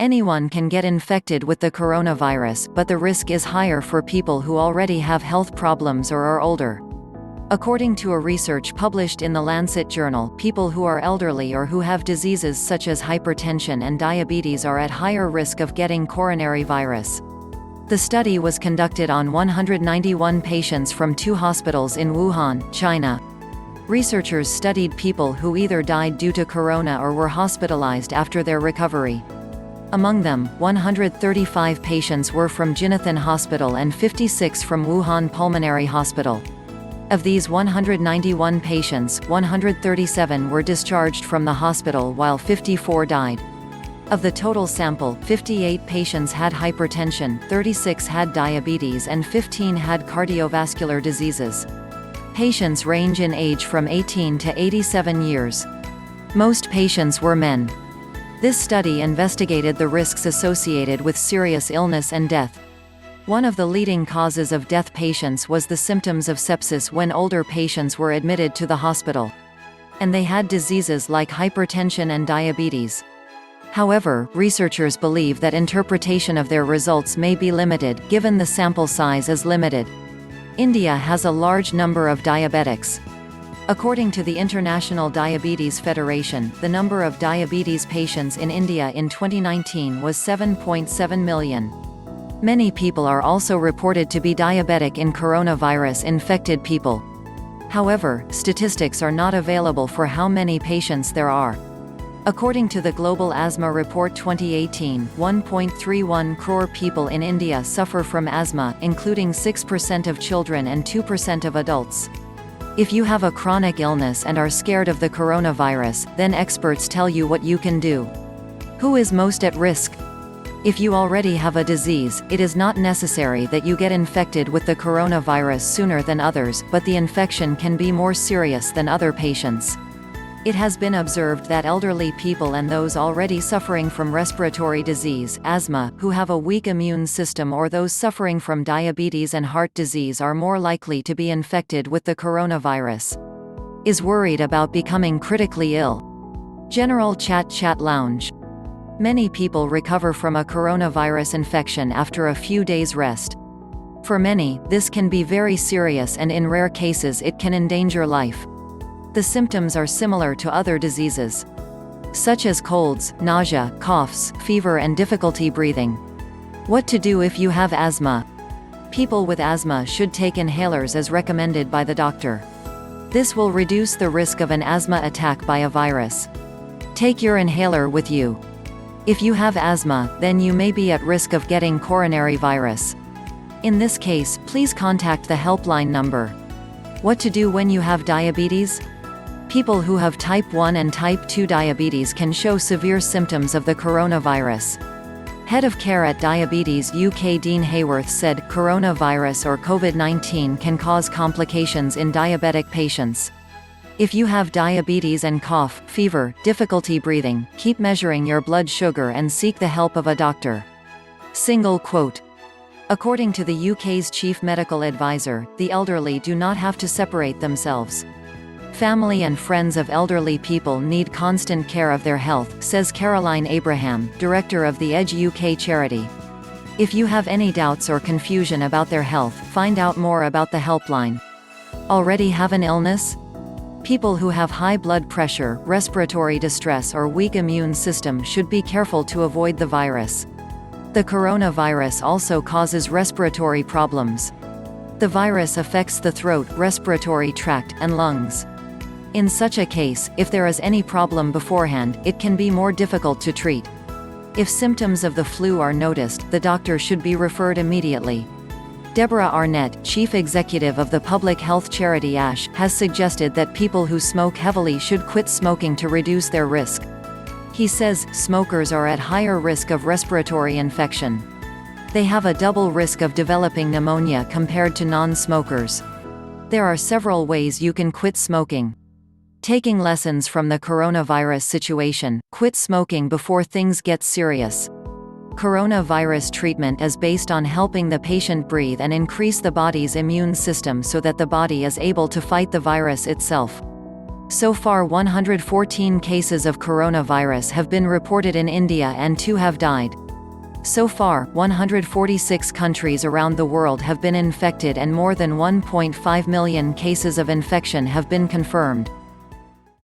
Anyone can get infected with the coronavirus, but the risk is higher for people who already have health problems or are older. According to a research published in the Lancet Journal, people who are elderly or who have diseases such as hypertension and diabetes are at higher risk of getting coronary virus. The study was conducted on 191 patients from 2 hospitals in Wuhan, China. Researchers studied people who either died due to corona or were hospitalized after their recovery. Among them, 135 patients were from Jinnathan Hospital and 56 from Wuhan Pulmonary Hospital. Of these 191 patients, 137 were discharged from the hospital while 54 died. Of the total sample, 58 patients had hypertension, 36 had diabetes and 15 had cardiovascular diseases. Patients range in age from 18 to 87 years. Most patients were men. This study investigated the risks associated with serious illness and death. One of the leading causes of death patients was the symptoms of sepsis when older patients were admitted to the hospital. And they had diseases like hypertension and diabetes. However, researchers believe that interpretation of their results may be limited, given the sample size is limited. India has a large number of diabetics. According to the International Diabetes Federation, the number of diabetes patients in India in 2019 was 7.7 million. Many people are also reported to be diabetic in coronavirus-infected people. However, statistics are not available for how many patients there are. According to the Global Asthma Report 2018, 1.31 crore people in India suffer from asthma, including 6% of children and 2% of adults. If you have a chronic illness and are scared of the coronavirus, then experts tell you what you can do. Who is most at risk? If you already have a disease, it is not necessary that you get infected with the coronavirus sooner than others, but the infection can be more serious than other patients. It has been observed that elderly people and those already suffering from respiratory disease, asthma, who have a weak immune system or those suffering from diabetes and heart disease are more likely to be infected with the coronavirus. Is worried about becoming critically ill. General Chat Lounge. Many people recover from a coronavirus infection after a few days' rest. For many, this can be very serious and in rare cases it can endanger life. The symptoms are similar to other diseases, such as colds, nausea, coughs, fever and difficulty breathing. What to do if you have asthma? People with asthma should take inhalers as recommended by the doctor. This will reduce the risk of an asthma attack by a virus. Take your inhaler with you. If you have asthma, then you may be at risk of getting coronary virus. In this case, please contact the helpline number. What to do when you have diabetes? People who have type 1 and type 2 diabetes can show severe symptoms of the coronavirus. Head of Care at Diabetes UK Dean Hayworth said, coronavirus or COVID-19 can cause complications in diabetic patients. If you have diabetes and cough, fever, difficulty breathing, keep measuring your blood sugar and seek the help of a doctor. Single quote. According to the UK's chief medical advisor, the elderly do not have to separate themselves. Family and friends of elderly people need constant care of their health, says Caroline Abraham, director of the Edge UK charity. If you have any doubts or confusion about their health, find out more about the helpline. Already have an illness? People who have high blood pressure, respiratory distress or weak immune system should be careful to avoid the virus. The coronavirus also causes respiratory problems. The virus affects the throat, respiratory tract, and lungs. In such a case, if there is any problem beforehand, it can be more difficult to treat. If symptoms of the flu are noticed, the doctor should be referred immediately. Deborah Arnett, chief executive of the public health charity ASH, has suggested that people who smoke heavily should quit smoking to reduce their risk. He says, smokers are at higher risk of respiratory infection. They have a double risk of developing pneumonia compared to non-smokers. There are several ways you can quit smoking. Taking lessons from the coronavirus situation, quit smoking before things get serious. Coronavirus treatment is based on helping the patient breathe and increase the body's immune system so that the body is able to fight the virus itself. So far 114 cases of coronavirus have been reported in India and 2 have died. So far, 146 countries around the world have been infected and more than 1.5 million cases of infection have been confirmed.